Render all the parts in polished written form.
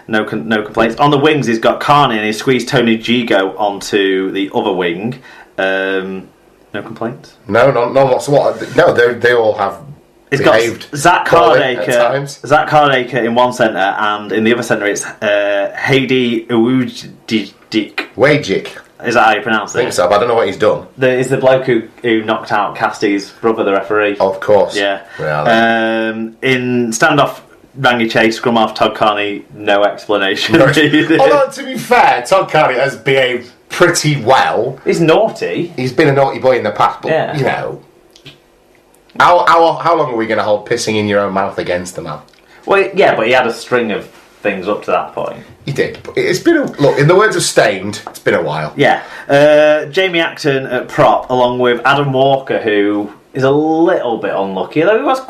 no complaints. On the wings, he's got Carney and he squeezed Tony Gigo onto the other wing. No complaints? No, what's what? No, they all have It's behaved got Zach Hardaker in one centre, and in the other centre it's Heidi Wajcik. Is that how you pronounce it? I think so, but I don't know what he's done. Is the bloke who knocked out Casty's brother, the referee. Of course. Yeah. Really. In standoff, Rangy Chase, scrum half, Todd Carney, no explanation. Although, to be fair, Todd Carney has behaved pretty well. He's naughty. He's been a naughty boy in the past, but, you know... How long are we going to hold pissing in your own mouth against the man? Well, yeah, but he had a string of things up to that point. He did. But it's been look, in the words of Stained, it's been a while. Yeah. Jamie Acton at prop, along with Adam Walker, who is a little bit unlucky, though he was.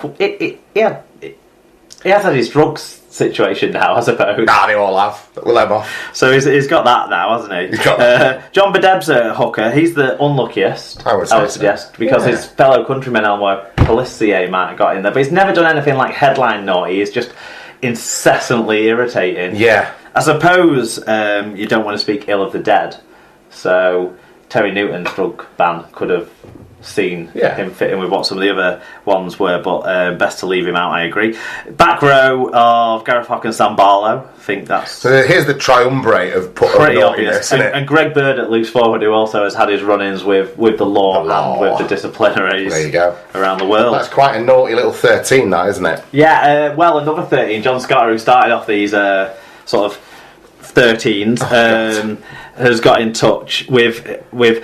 He has had his drugs situation now, I suppose. Nah, they all have. We'll let him off. So he's got that now, hasn't he? He's got that. John Bedeb's a hooker. He's the unluckiest, I would suggest, because his fellow countryman Elmo Pelissier might have got in there. But he's never done anything like headline naughty. He's just incessantly irritating. Yeah. I suppose you don't want to speak ill of the dead. So Terry Newton's drug ban could have seen him fit in with what some of the other ones were, but best to leave him out, I agree. Back row of Gareth Hock and Sam Barlow. I think that's... So here's the triumvirate of pretty obvious. And Greg Bird at loose forward, who also has had his run-ins with the law and with the disciplinaries around the world. That's quite a naughty little 13, that, isn't it? Yeah, well, another 13. John Scott, who started off these sort of 13s, has got in touch with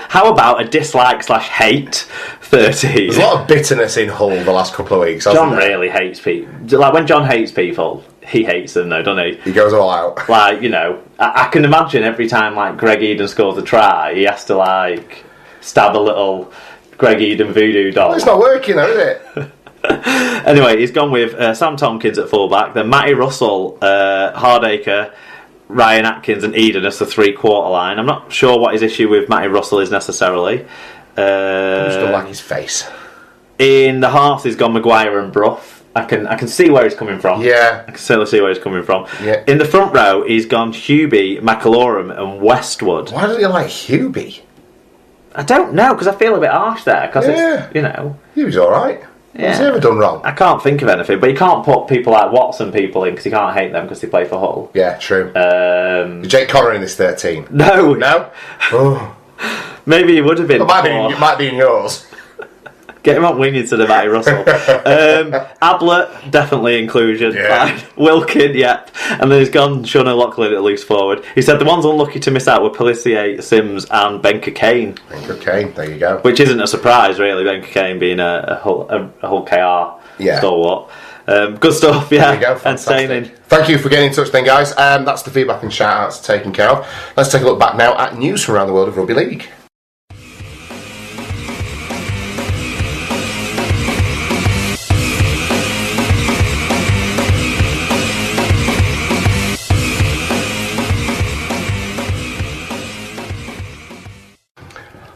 how about a dislike/hate 13. There's a lot of bitterness in Hull the last couple of weeks, hasn't John really hates people. Like, when John hates people, he hates them though, doesn't he? He goes all out. Like, you know, I can imagine every time like Greg Eden scores a try, he has to like stab a little Greg Eden voodoo doll. Well, it's not working though, is it? Anyway, he's gone with Sam Tompkins at fullback, then Matty Russell, Hardaker, Ryan Atkins and Eden as the three-quarter line. I'm not sure what his issue with Matty Russell is necessarily. I just don't like his face. In the halves, he's gone Maguire and Brough. I can see where he's coming from. Yeah. I can certainly see where he's coming from. Yeah. In the front row, he's gone Hubie, McAlorum and Westwood. Why don't you like Hubie? I don't know, because I feel a bit harsh there. Because it's, you know... Hubie's alright. Yeah. What's he ever done wrong? I can't think of anything, but you can't put people like Watson people in because you can't hate them because they play for Hull. Yeah, true. Jake Connor in this 13? No. No? Oh. Maybe he would have been. It might be in yours. Get him on wing instead of Matty Russell. Ablett, definitely inclusion. Yeah. Wilkin, yep. And then he's gone Sean O'Loughlin at loose forward. He said the ones unlucky to miss out were Pelissier, Sims and Ben Cockayne. Ben Cockayne, there you go. Which isn't a surprise, really, Ben Cockayne being a Hull KR stalwart. Good stuff, yeah. There you go, fantastic. Entertaining. Thank you for getting in touch then, guys. That's the feedback and shout-outs taken care of. Let's take a look back now at news from around the world of rugby league.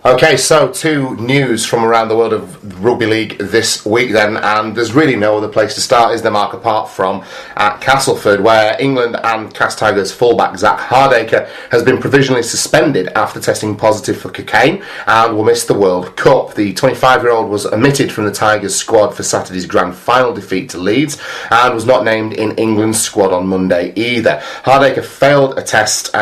Okay, so two news from around the world of rugby league this week then, and there's really no other place to start, is there, Mark, apart from at Castleford, where England and Cast Tigers fullback Zach Hardaker has been provisionally suspended after testing positive for cocaine and will miss the World Cup. The 25-year-old was omitted from the Tigers squad for Saturday's grand final defeat to Leeds and was not named in England's squad on Monday either. Hardaker failed a test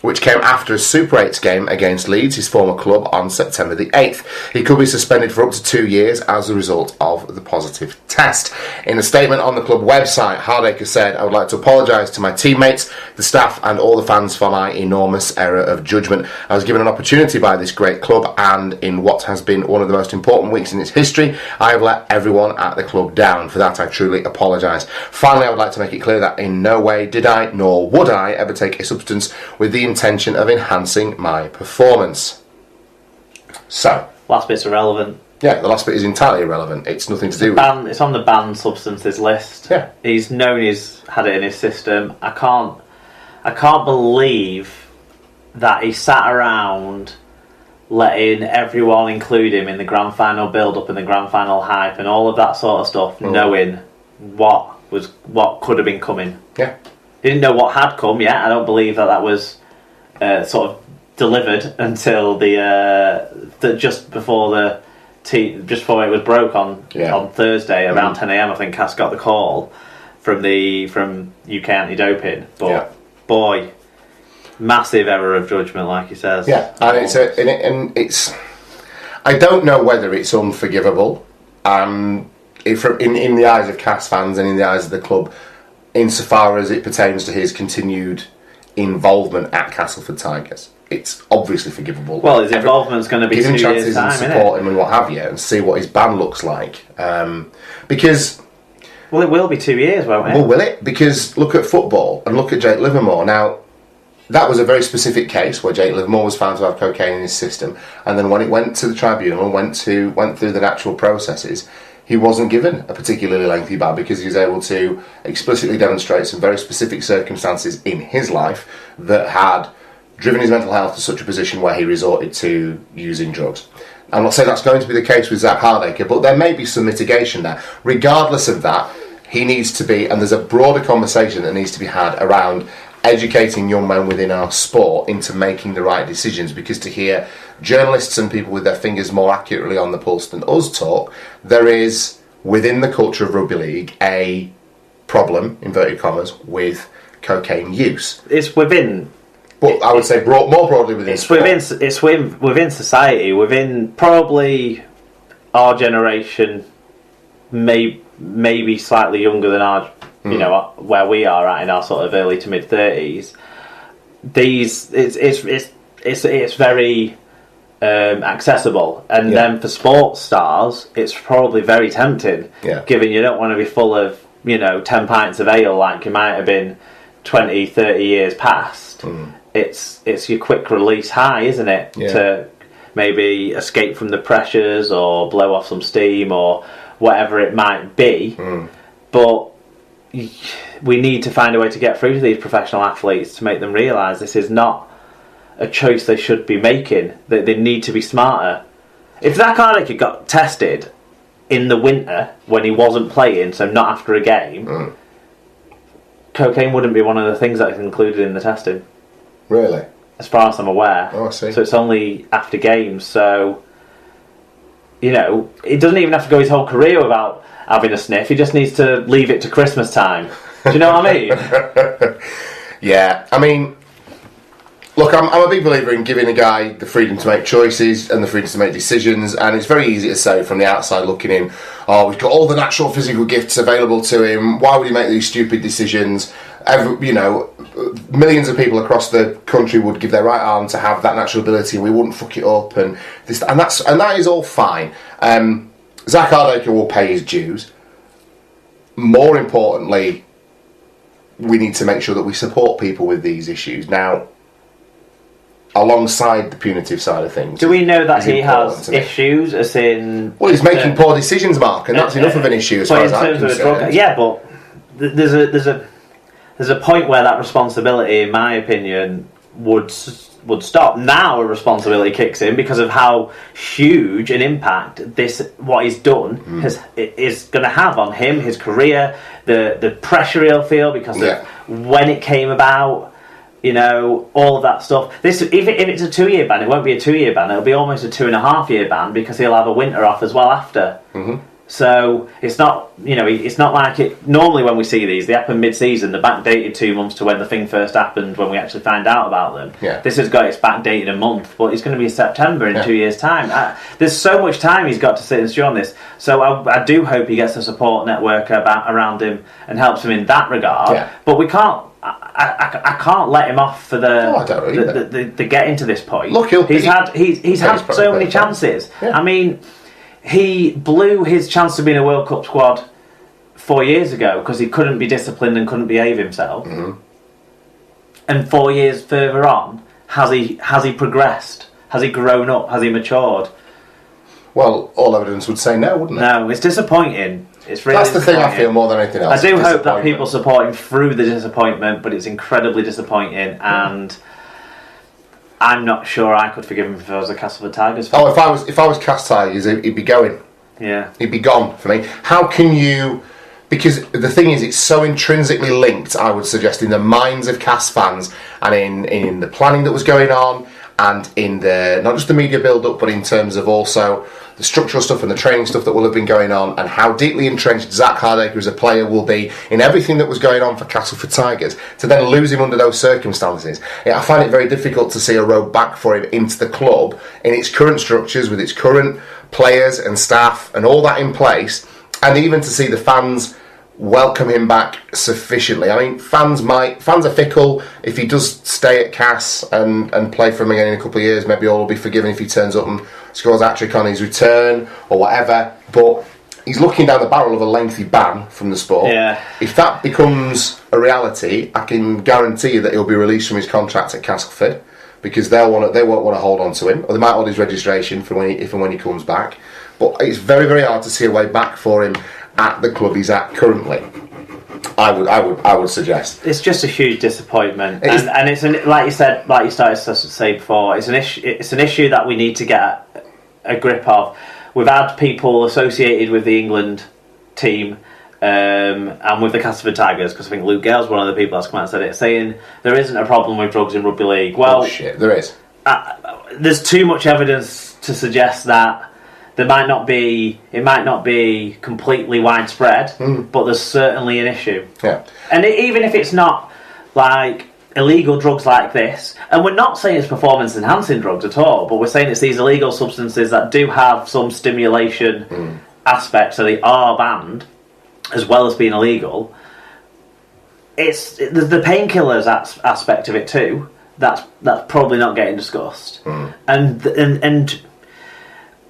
which came after a Super 8's game against Leeds, his former club, on September the 8th. He could be suspended for up to 2 years as a result of the positive test. In a statement on the club website, Hardaker said, "I would like to apologise to my teammates, the staff and all the fans for my enormous error of judgment. I was given an opportunity by this great club, and in what has been one of the most important weeks in its history, I have let everyone at the club down. For that, I truly apologise. Finally, I would like to make it clear that in no way did I, nor would I, ever take a substance with the intention of enhancing my performance." So, last bit's irrelevant. Yeah, the last bit is entirely irrelevant. It's nothing to do with... It's on the banned substances list. Yeah. He's known he's had it in his system. I can't believe that he sat around letting everyone include him in the grand final build-up and the grand final hype and all of that sort of stuff, knowing what could have been coming. Yeah. He didn't know what had come yet. I don't believe that was sort of delivered until just before it was broke on Thursday around 10 a.m. I think Cass got the call from UK Anti-Doping. But boy, massive error of judgment, like he says. Yeah, and it's. I don't know whether it's unforgivable, in the eyes of Cass fans and in the eyes of the club, insofar as it pertains to his continued involvement at Castleford Tigers. It's obviously forgivable. Well, his involvement's going to be 2 years' time, give him chances and support him and what have you, and see what his ban looks like. Because... Well, it will be 2 years, won't it? Well, will it? Because look at football and look at Jake Livermore. Now, that was a very specific case where Jake Livermore was found to have cocaine in his system, and then when it went to the tribunal and went through the natural processes, he wasn't given a particularly lengthy ban because he was able to explicitly demonstrate some very specific circumstances in his life that had driven his mental health to such a position where he resorted to using drugs. I'm not saying that's going to be the case with Zach Hardaker, but there may be some mitigation there. Regardless of that, he needs to be, and there's a broader conversation that needs to be had around educating young men within our sport into making the right decisions, because to hear journalists and people with their fingers more accurately on the pulse than us talk, there is, within the culture of rugby league, a problem, inverted commas, with cocaine use. It's within... But I would say more broadly within sport. It's within society, within probably our generation, maybe slightly younger than our, where we are at in our sort of early to mid 30s. It's very accessible, and then for sports stars, it's probably very tempting. Yeah. Given you don't want to be full of 10 pints of ale like you might have been 20, 30 years past. It's your quick release high, isn't it? Yeah. To maybe escape from the pressures or blow off some steam or whatever it might be. But we need to find a way to get through to these professional athletes to make them realise this is not a choice they should be making, that they need to be smarter. If Zach Hardaker got tested in the winter when he wasn't playing, so not after a game, cocaine wouldn't be one of the things that is included in the testing. Really? As far as I'm aware. Oh, I see. So it's only after games, so it doesn't even have to go his whole career without having a sniff. He just needs to leave it to Christmas time. Do you know what I mean? Yeah, I mean, look, I'm a big believer in giving a guy the freedom to make choices and the freedom to make decisions, and it's very easy to say from the outside looking in, we've got all the natural physical gifts available to him, why would he make these stupid decisions? Millions of people across the country would give their right arm to have that natural ability, and we wouldn't fuck it up, and that is all fine. Zach Hardaker will pay his dues. More importantly, we need to make sure that we support people with these issues. Now, alongside the punitive side of things. Do we know that he has issues, as in... Well, he's making poor decisions, Mark, and that's enough of an issue as far as I'm concerned. Yeah, but there's a point where that responsibility, in my opinion, would stop. Now a responsibility kicks in because of how huge an impact what he's done is going to have on him, his career, the pressure he'll feel because of when it came about. All of that stuff. If it's a 2-year ban, it won't be a 2-year ban. It'll be almost a 2.5-year ban because he'll have a winter off as well after. So it's not, it's not like it. Normally, when we see these, they happen mid-season. They're backdated 2 months to when the thing first happened, when we actually find out about them. Yeah. This has got its backdated a month, but it's going to be September in 2 years' time. There's so much time he's got to sit and stew on this. So I do hope he gets a support network around him and helps him in that regard. Yeah. But we can't. I can't let him off for the getting to this point. Look, he's had so many chances. Yeah. I mean, he blew his chance to be in a World Cup squad 4 years ago because he couldn't be disciplined and couldn't behave himself. And 4 years further on, has he progressed? Has he grown up? Has he matured? Well, all evidence would say no, wouldn't it? No, it's disappointing. It's really That's the thing I feel more than anything else. I do hope that people support him through the disappointment, but it's incredibly disappointing, and I'm not sure I could forgive him if I was a Castleford Tigers fan. If I was Cass Tigers, he'd be going. Yeah. He'd be gone for me. How can you Because the thing is, it's so intrinsically linked, I would suggest, in the minds of Cas fans and in the planning that was going on, and in the not just the media build-up, but in terms of also the structural stuff and the training stuff that will have been going on, and how deeply entrenched Zach Hardaker as a player will be in everything that was going on for Castleford Tigers, to then lose him under those circumstances. I find it very difficult to see a road back for him into the club in its current structures, with its current players and staff and all that in place, and even to see the fans welcome him back sufficiently. I mean, fans are fickle. If he does stay at Cas and play for him again in a couple of years, maybe all will be forgiven if he turns up and scores a hat-trick on his return or whatever. But he's looking down the barrel of a lengthy ban from the sport. Yeah. If that becomes a reality, I can guarantee you that he'll be released from his contract at Castleford, because they won't want to hold on to him, or they might hold his registration for if and when he comes back. But it's very, very hard to see a way back for him at the club he's at currently. I would suggest it's just a huge disappointment, and it's like you started to say before, it's an issue that we need to get a grip of. We've had people associated with the England team and with the Castleford Tigers, because I think Luke Gale's one of the people that's come out and said it, saying there isn't a problem with drugs in rugby league. Well, bullshit, there is. There's too much evidence to suggest that it might not be completely widespread, but there's certainly an issue. Yeah. And even if it's not like illegal drugs like this, and we're not saying it's performance enhancing drugs at all, but we're saying it's these illegal substances that do have some stimulation aspects, so they are banned as well as being illegal. It's the painkillers aspect of it too. That's probably not getting discussed, and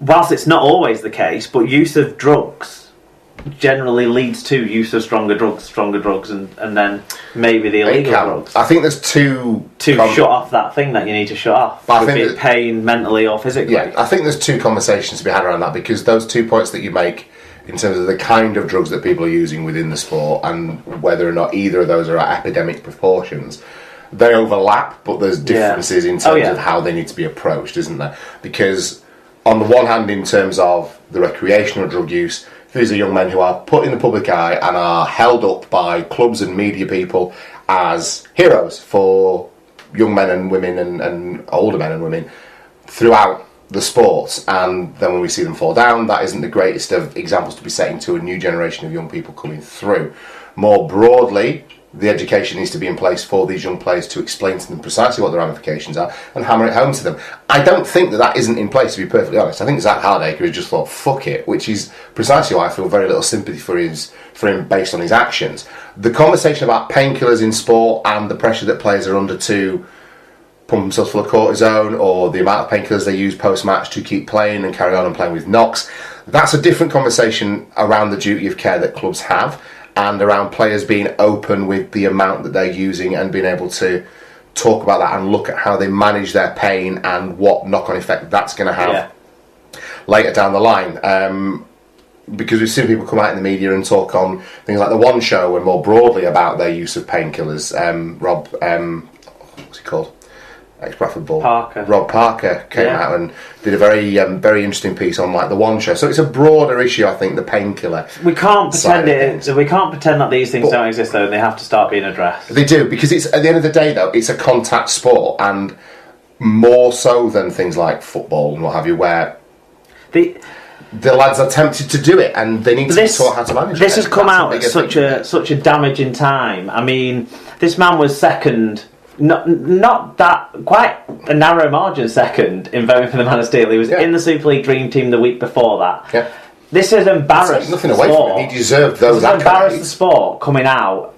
whilst it's not always the case, but use of drugs generally leads to use of stronger drugs, and then maybe the illegal drugs. I think there's two... shut off that thing that you need to shut off. But be it pain, mentally or physically. Yeah, I think there's two conversations to be had around that, because those 2 points that you make in terms of the kind of drugs that people are using within the sport, and whether or not either of those are at epidemic proportions, they overlap, but there's differences in terms of how they need to be approached, isn't there? Because on the one hand, in terms of the recreational drug use, these are young men who are put in the public eye and are held up by clubs and media people as heroes for young men and women and older men and women throughout the sports. And then when we see them fall down, that isn't the greatest of examples to be setting to a new generation of young people coming through. More broadly, the education needs to be in place for these young players to explain to them precisely what the ramifications are and hammer it home to them. I don't think that isn't in place, to be perfectly honest. I think Zach Hardaker has just thought, fuck it, which is precisely why I feel very little sympathy for him based on his actions. The conversation about painkillers in sport and the pressure that players are under to pump themselves full of cortisone, or the amount of painkillers they use post-match to keep playing and carry on and playing with knocks, that's a different conversation around the duty of care that clubs have, and around players being open with the amount that they're using and being able to talk about that and look at how they manage their pain and what knock-on effect that's going to have later down the line. Because we've seen people come out in the media and talk on things like the One Show and more broadly about their use of painkillers. Rob, what's he called? Ex-Bradford Bull. Rob Parker came out and did a very very interesting piece on like the One Show. So it's a broader issue, I think, the painkiller. We can't pretend that these things don't exist, though, and they have to start being addressed. They do, because it's at the end of the day, though, it's a contact sport, and more so than things like football and what have you, where the lads are tempted to do it, and they need to be taught how to manage it. This has come out at such a damaging time. I mean, this man was second. Not that, quite a narrow margin second in voting for the Man of Steel. He was in the Super League Dream Team the week before that. Yeah. This has embarrassed nothing away from him. He deserved those accolades. This has embarrassed the sport coming out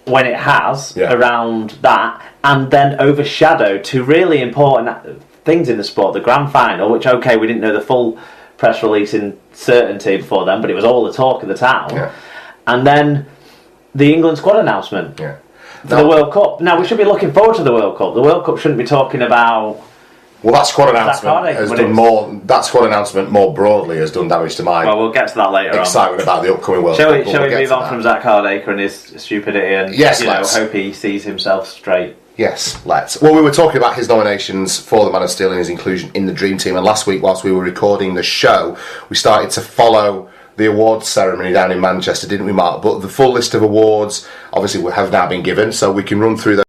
when it has around that, and then overshadowed two really important things in the sport. The grand final, which we didn't know the full press release in certainty before then, but it was all the talk of the town. And then the England squad announcement. For the World Cup. Now, we should be looking forward to the World Cup. The World Cup shouldn't be talking about... Well, that squad announcement has done more... That squad announcement, more broadly, has done damage to my... Well, we'll get to that later excitement about the upcoming World Cup. Shall we move on from Zach Hardaker and his stupidity and hope he sees himself straight? Yes, let's. Well, we were talking about his nominations for the Man of Steel and his inclusion in the Dream Team, and last week, whilst we were recording the show, we started to follow the awards ceremony down in Manchester, didn't we, Mark? But the full list of awards, obviously, have now been given, so we can run through those